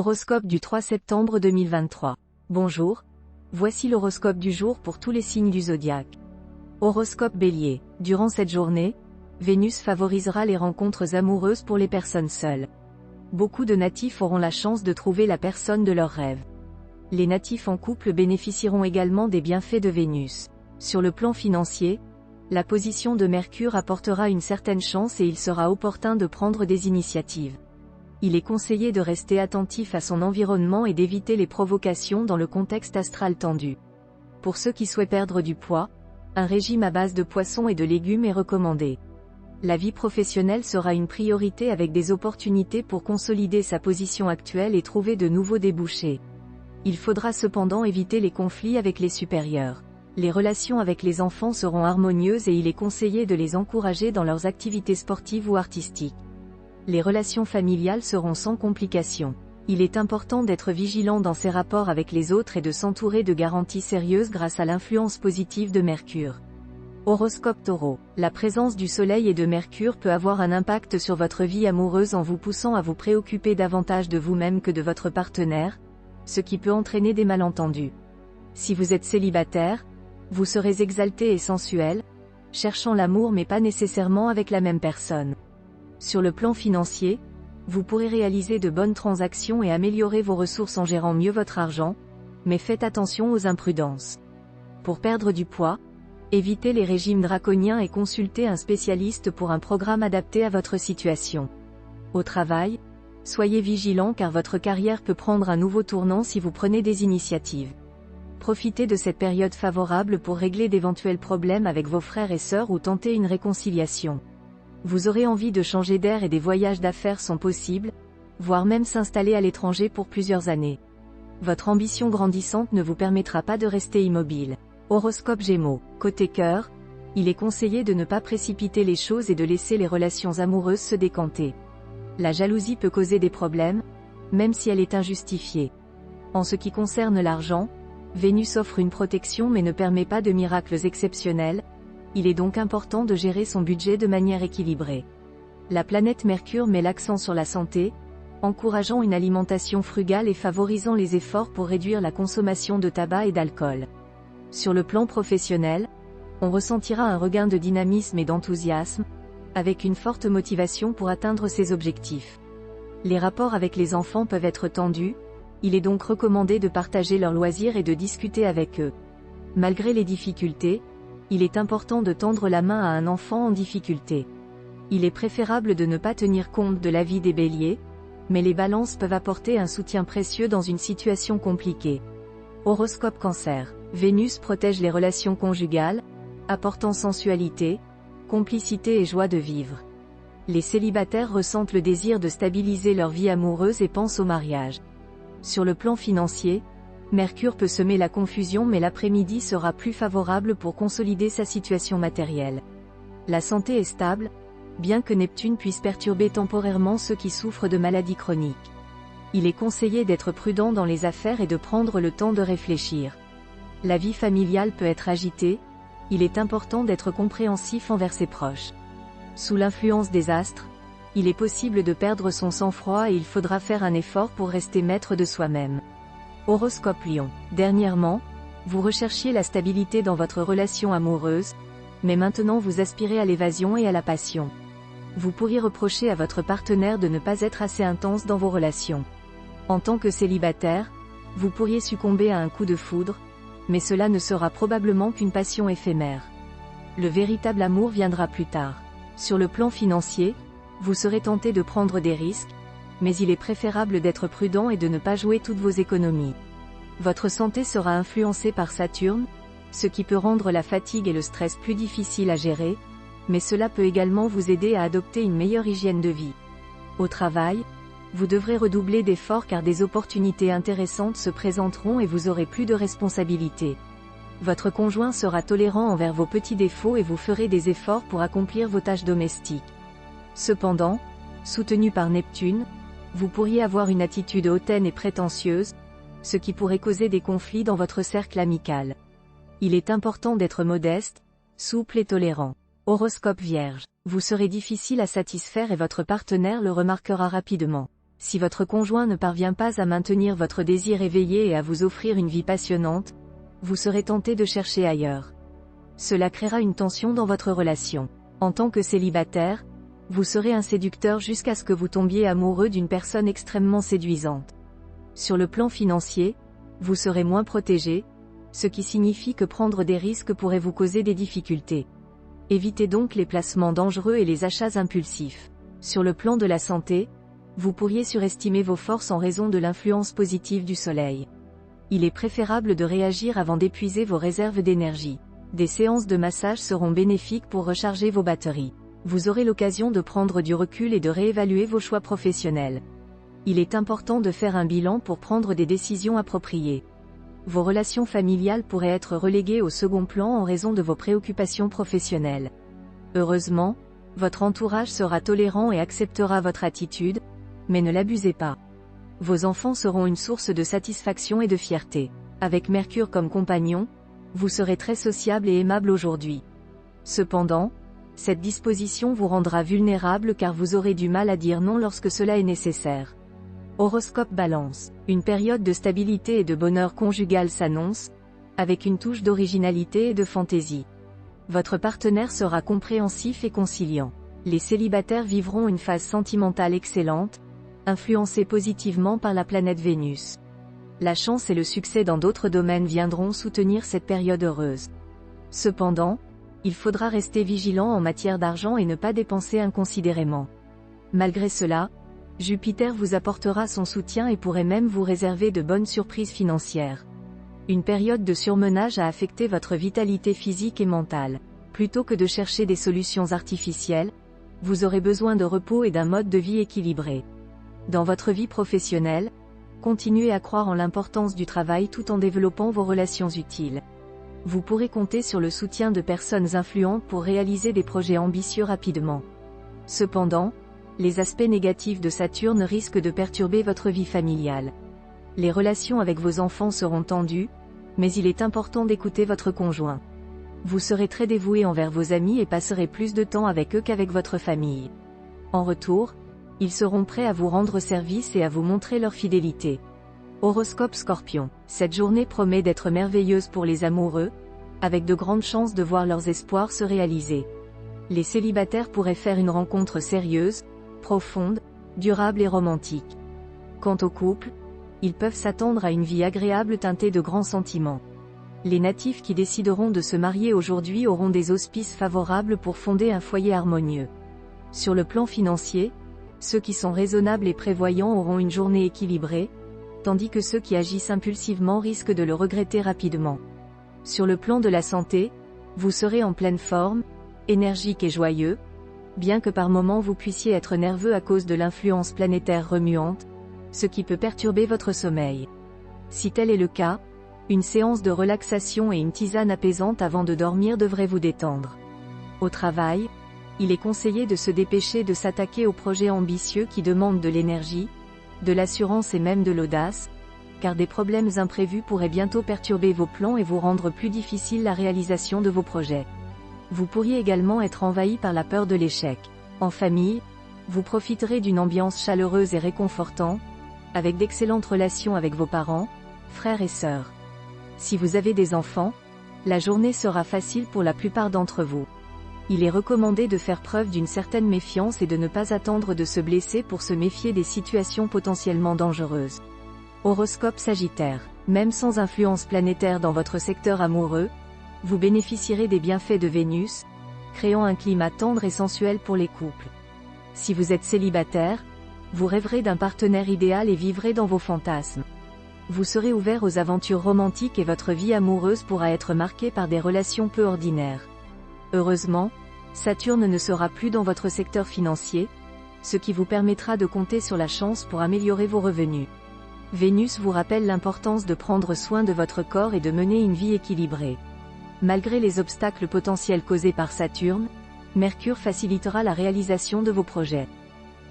Horoscope du 3 septembre 2023. Bonjour, voici l'horoscope du jour pour tous les signes du zodiaque. Horoscope Bélier. Durant cette journée, Vénus favorisera les rencontres amoureuses pour les personnes seules. Beaucoup de natifs auront la chance de trouver la personne de leurs rêves. Les natifs en couple bénéficieront également des bienfaits de Vénus. Sur le plan financier, la position de Mercure apportera une certaine chance et il sera opportun de prendre des initiatives. Il est conseillé de rester attentif à son environnement et d'éviter les provocations dans le contexte astral tendu. Pour ceux qui souhaitent perdre du poids, un régime à base de poissons et de légumes est recommandé. La vie professionnelle sera une priorité avec des opportunités pour consolider sa position actuelle et trouver de nouveaux débouchés. Il faudra cependant éviter les conflits avec les supérieurs. Les relations avec les enfants seront harmonieuses et il est conseillé de les encourager dans leurs activités sportives ou artistiques. Les relations familiales seront sans complications. Il est important d'être vigilant dans ses rapports avec les autres et de s'entourer de garanties sérieuses grâce à l'influence positive de Mercure. Horoscope Taureau. La présence du Soleil et de Mercure peut avoir un impact sur votre vie amoureuse en vous poussant à vous préoccuper davantage de vous-même que de votre partenaire, ce qui peut entraîner des malentendus. Si vous êtes célibataire, vous serez exalté et sensuel, cherchant l'amour mais pas nécessairement avec la même personne. Sur le plan financier, vous pourrez réaliser de bonnes transactions et améliorer vos ressources en gérant mieux votre argent, mais faites attention aux imprudences. Pour perdre du poids, évitez les régimes draconiens et consultez un spécialiste pour un programme adapté à votre situation. Au travail, soyez vigilant car votre carrière peut prendre un nouveau tournant si vous prenez des initiatives. Profitez de cette période favorable pour régler d'éventuels problèmes avec vos frères et sœurs ou tenter une réconciliation. Vous aurez envie de changer d'air et des voyages d'affaires sont possibles, voire même s'installer à l'étranger pour plusieurs années. Votre ambition grandissante ne vous permettra pas de rester immobile. Horoscope Gémeaux. Côté cœur, il est conseillé de ne pas précipiter les choses et de laisser les relations amoureuses se décanter. La jalousie peut causer des problèmes, même si elle est injustifiée. En ce qui concerne l'argent, Vénus offre une protection mais ne permet pas de miracles exceptionnels. Il est donc important de gérer son budget de manière équilibrée. La planète Mercure met l'accent sur la santé, encourageant une alimentation frugale et favorisant les efforts pour réduire la consommation de tabac et d'alcool. Sur le plan professionnel, on ressentira un regain de dynamisme et d'enthousiasme, avec une forte motivation pour atteindre ses objectifs. Les rapports avec les enfants peuvent être tendus, il est donc recommandé de partager leurs loisirs et de discuter avec eux. Malgré les difficultés, il est important de tendre la main à un enfant en difficulté. Il est préférable de ne pas tenir compte de l'avis des béliers, mais les balances peuvent apporter un soutien précieux dans une situation compliquée. Horoscope Cancer. Vénus protège les relations conjugales, apportant sensualité, complicité et joie de vivre. Les célibataires ressentent le désir de stabiliser leur vie amoureuse et pensent au mariage. Sur le plan financier, Mercure peut semer la confusion mais l'après-midi sera plus favorable pour consolider sa situation matérielle. La santé est stable, bien que Neptune puisse perturber temporairement ceux qui souffrent de maladies chroniques. Il est conseillé d'être prudent dans les affaires et de prendre le temps de réfléchir. La vie familiale peut être agitée, il est important d'être compréhensif envers ses proches. Sous l'influence des astres, il est possible de perdre son sang-froid et il faudra faire un effort pour rester maître de soi-même. Horoscope Lion. Dernièrement, vous recherchiez la stabilité dans votre relation amoureuse, mais maintenant vous aspirez à l'évasion et à la passion. Vous pourriez reprocher à votre partenaire de ne pas être assez intense dans vos relations. En tant que célibataire, vous pourriez succomber à un coup de foudre, mais cela ne sera probablement qu'une passion éphémère. Le véritable amour viendra plus tard. Sur le plan financier, vous serez tenté de prendre des risques, mais il est préférable d'être prudent et de ne pas jouer toutes vos économies. Votre santé sera influencée par Saturne, ce qui peut rendre la fatigue et le stress plus difficiles à gérer, mais cela peut également vous aider à adopter une meilleure hygiène de vie. Au travail, vous devrez redoubler d'efforts car des opportunités intéressantes se présenteront et vous aurez plus de responsabilités. Votre conjoint sera tolérant envers vos petits défauts et vous ferez des efforts pour accomplir vos tâches domestiques. Cependant, soutenu par Neptune, vous pourriez avoir une attitude hautaine et prétentieuse, ce qui pourrait causer des conflits dans votre cercle amical. Il est important d'être modeste, souple et tolérant. Horoscope Vierge. Vous serez difficile à satisfaire et votre partenaire le remarquera rapidement. Si votre conjoint ne parvient pas à maintenir votre désir éveillé et à vous offrir une vie passionnante, vous serez tenté de chercher ailleurs. Cela créera une tension dans votre relation. En tant que célibataire, vous serez un séducteur jusqu'à ce que vous tombiez amoureux d'une personne extrêmement séduisante. Sur le plan financier, vous serez moins protégé, ce qui signifie que prendre des risques pourrait vous causer des difficultés. Évitez donc les placements dangereux et les achats impulsifs. Sur le plan de la santé, vous pourriez surestimer vos forces en raison de l'influence positive du soleil. Il est préférable de réagir avant d'épuiser vos réserves d'énergie. Des séances de massage seront bénéfiques pour recharger vos batteries. Vous aurez l'occasion de prendre du recul et de réévaluer vos choix professionnels. Il est important de faire un bilan pour prendre des décisions appropriées. Vos relations familiales pourraient être reléguées au second plan en raison de vos préoccupations professionnelles. Heureusement, votre entourage sera tolérant et acceptera votre attitude, mais ne l'abusez pas. Vos enfants seront une source de satisfaction et de fierté. Avec Mercure comme compagnon, vous serez très sociable et aimable aujourd'hui. Cependant, cette disposition vous rendra vulnérable car vous aurez du mal à dire non lorsque cela est nécessaire. Horoscope Balance. Une période de stabilité et de bonheur conjugal s'annonce, avec une touche d'originalité et de fantaisie. Votre partenaire sera compréhensif et conciliant. Les célibataires vivront une phase sentimentale excellente, influencée positivement par la planète Vénus. La chance et le succès dans d'autres domaines viendront soutenir cette période heureuse. Cependant, il faudra rester vigilant en matière d'argent et ne pas dépenser inconsidérément. Malgré cela, Jupiter vous apportera son soutien et pourrait même vous réserver de bonnes surprises financières. Une période de surmenage a affecté votre vitalité physique et mentale. Plutôt que de chercher des solutions artificielles, vous aurez besoin de repos et d'un mode de vie équilibré. Dans votre vie professionnelle, continuez à croire en l'importance du travail tout en développant vos relations utiles. Vous pourrez compter sur le soutien de personnes influentes pour réaliser des projets ambitieux rapidement. Cependant, les aspects négatifs de Saturne risquent de perturber votre vie familiale. Les relations avec vos enfants seront tendues, mais il est important d'écouter votre conjoint. Vous serez très dévoué envers vos amis et passerez plus de temps avec eux qu'avec votre famille. En retour, ils seront prêts à vous rendre service et à vous montrer leur fidélité. Horoscope Scorpion. Cette journée promet d'être merveilleuse pour les amoureux, avec de grandes chances de voir leurs espoirs se réaliser. Les célibataires pourraient faire une rencontre sérieuse, profonde, durable et romantique. Quant au couple, ils peuvent s'attendre à une vie agréable teintée de grands sentiments. Les natifs qui décideront de se marier aujourd'hui auront des auspices favorables pour fonder un foyer harmonieux. Sur le plan financier, ceux qui sont raisonnables et prévoyants auront une journée équilibrée, tandis que ceux qui agissent impulsivement risquent de le regretter rapidement. Sur le plan de la santé, vous serez en pleine forme, énergique et joyeux, bien que par moments vous puissiez être nerveux à cause de l'influence planétaire remuante, ce qui peut perturber votre sommeil. Si tel est le cas, une séance de relaxation et une tisane apaisante avant de dormir devrait vous détendre. Au travail, il est conseillé de se dépêcher de s'attaquer aux projets ambitieux qui demandent de l'énergie, de l'assurance et même de l'audace, car des problèmes imprévus pourraient bientôt perturber vos plans et vous rendre plus difficile la réalisation de vos projets. Vous pourriez également être envahi par la peur de l'échec. En famille, vous profiterez d'une ambiance chaleureuse et réconfortante, avec d'excellentes relations avec vos parents, frères et sœurs. Si vous avez des enfants, la journée sera facile pour la plupart d'entre vous. Il est recommandé de faire preuve d'une certaine méfiance et de ne pas attendre de se blesser pour se méfier des situations potentiellement dangereuses. Horoscope Sagittaire. Même sans influence planétaire dans votre secteur amoureux, vous bénéficierez des bienfaits de Vénus, créant un climat tendre et sensuel pour les couples. Si vous êtes célibataire, vous rêverez d'un partenaire idéal et vivrez dans vos fantasmes. Vous serez ouvert aux aventures romantiques et votre vie amoureuse pourra être marquée par des relations peu ordinaires. Heureusement, Saturne ne sera plus dans votre secteur financier, ce qui vous permettra de compter sur la chance pour améliorer vos revenus. Vénus vous rappelle l'importance de prendre soin de votre corps et de mener une vie équilibrée. Malgré les obstacles potentiels causés par Saturne, Mercure facilitera la réalisation de vos projets.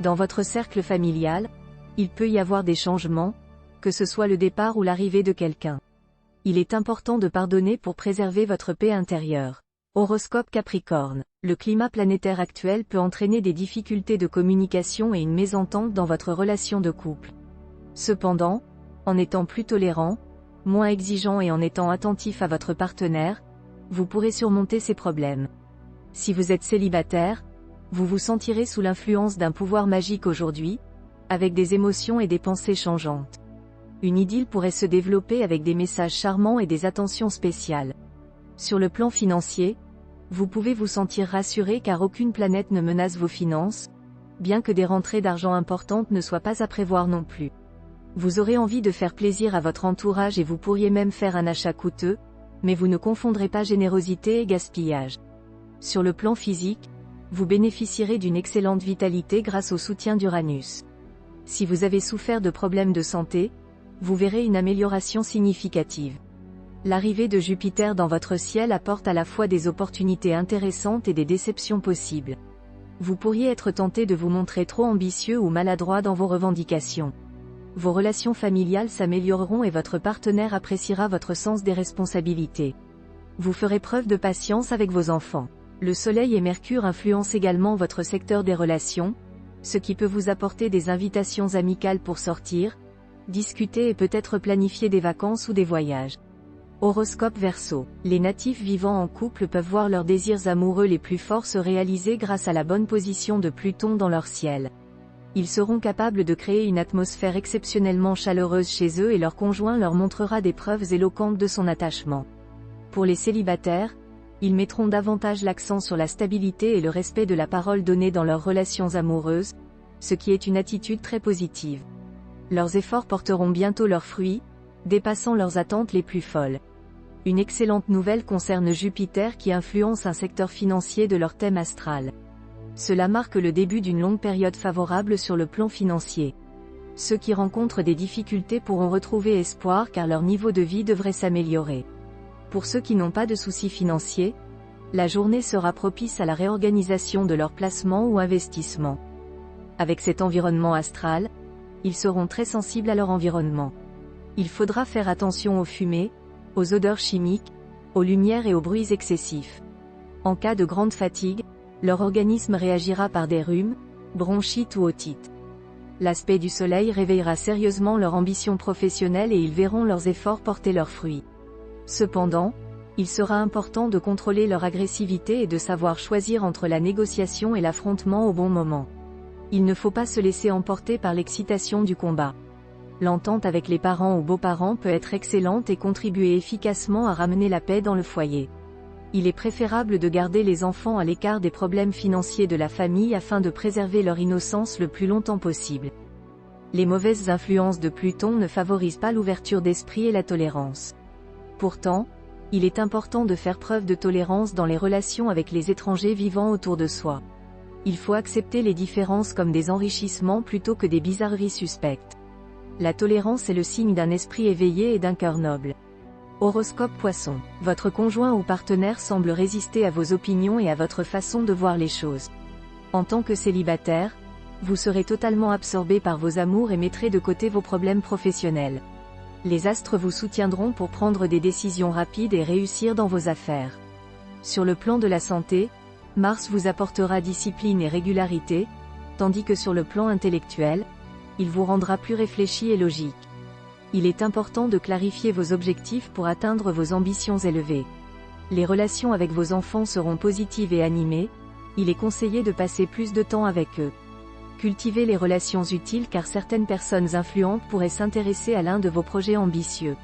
Dans votre cercle familial, il peut y avoir des changements, que ce soit le départ ou l'arrivée de quelqu'un. Il est important de pardonner pour préserver votre paix intérieure. Horoscope Capricorne. Le climat planétaire actuel peut entraîner des difficultés de communication et une mésentente dans votre relation de couple. Cependant, en étant plus tolérant, moins exigeant et en étant attentif à votre partenaire, vous pourrez surmonter ces problèmes. Si vous êtes célibataire, vous vous sentirez sous l'influence d'un pouvoir magique aujourd'hui, avec des émotions et des pensées changeantes. Une idylle pourrait se développer avec des messages charmants et des attentions spéciales. Sur le plan financier, vous pouvez vous sentir rassuré car aucune planète ne menace vos finances, bien que des rentrées d'argent importantes ne soient pas à prévoir non plus. Vous aurez envie de faire plaisir à votre entourage et vous pourriez même faire un achat coûteux, mais vous ne confondrez pas générosité et gaspillage. Sur le plan physique, vous bénéficierez d'une excellente vitalité grâce au soutien d'Uranus. Si vous avez souffert de problèmes de santé, vous verrez une amélioration significative. L'arrivée de Jupiter dans votre ciel apporte à la fois des opportunités intéressantes et des déceptions possibles. Vous pourriez être tenté de vous montrer trop ambitieux ou maladroit dans vos revendications. Vos relations familiales s'amélioreront et votre partenaire appréciera votre sens des responsabilités. Vous ferez preuve de patience avec vos enfants. Le Soleil et Mercure influencent également votre secteur des relations, ce qui peut vous apporter des invitations amicales pour sortir, discuter et peut-être planifier des vacances ou des voyages. Horoscope Verseau. Les natifs vivant en couple peuvent voir leurs désirs amoureux les plus forts se réaliser grâce à la bonne position de Pluton dans leur ciel. Ils seront capables de créer une atmosphère exceptionnellement chaleureuse chez eux et leur conjoint leur montrera des preuves éloquentes de son attachement. Pour les célibataires, ils mettront davantage l'accent sur la stabilité et le respect de la parole donnée dans leurs relations amoureuses, ce qui est une attitude très positive. Leurs efforts porteront bientôt leurs fruits, dépassant leurs attentes les plus folles. Une excellente nouvelle concerne Jupiter qui influence un secteur financier de leur thème astral. Cela marque le début d'une longue période favorable sur le plan financier. Ceux qui rencontrent des difficultés pourront retrouver espoir car leur niveau de vie devrait s'améliorer. Pour ceux qui n'ont pas de soucis financiers, la journée sera propice à la réorganisation de leurs placements ou investissements. Avec cet environnement astral, ils seront très sensibles à leur environnement. Il faudra faire attention aux fumées, aux odeurs chimiques, aux lumières et aux bruits excessifs. En cas de grande fatigue, leur organisme réagira par des rhumes, bronchites ou otites. L'aspect du soleil réveillera sérieusement leur ambition professionnelle et ils verront leurs efforts porter leurs fruits. Cependant, il sera important de contrôler leur agressivité et de savoir choisir entre la négociation et l'affrontement au bon moment. Il ne faut pas se laisser emporter par l'excitation du combat. L'entente avec les parents ou beaux-parents peut être excellente et contribuer efficacement à ramener la paix dans le foyer. Il est préférable de garder les enfants à l'écart des problèmes financiers de la famille afin de préserver leur innocence le plus longtemps possible. Les mauvaises influences de Pluton ne favorisent pas l'ouverture d'esprit et la tolérance. Pourtant, il est important de faire preuve de tolérance dans les relations avec les étrangers vivant autour de soi. Il faut accepter les différences comme des enrichissements plutôt que des bizarreries suspectes. La tolérance est le signe d'un esprit éveillé et d'un cœur noble. Horoscope Poisson. Votre conjoint ou partenaire semble résister à vos opinions et à votre façon de voir les choses. En tant que célibataire, vous serez totalement absorbé par vos amours et mettrez de côté vos problèmes professionnels. Les astres vous soutiendront pour prendre des décisions rapides et réussir dans vos affaires. Sur le plan de la santé, Mars vous apportera discipline et régularité, tandis que sur le plan intellectuel, il vous rendra plus réfléchi et logique. Il est important de clarifier vos objectifs pour atteindre vos ambitions élevées. Les relations avec vos enfants seront positives et animées, il est conseillé de passer plus de temps avec eux. Cultivez les relations utiles car certaines personnes influentes pourraient s'intéresser à l'un de vos projets ambitieux.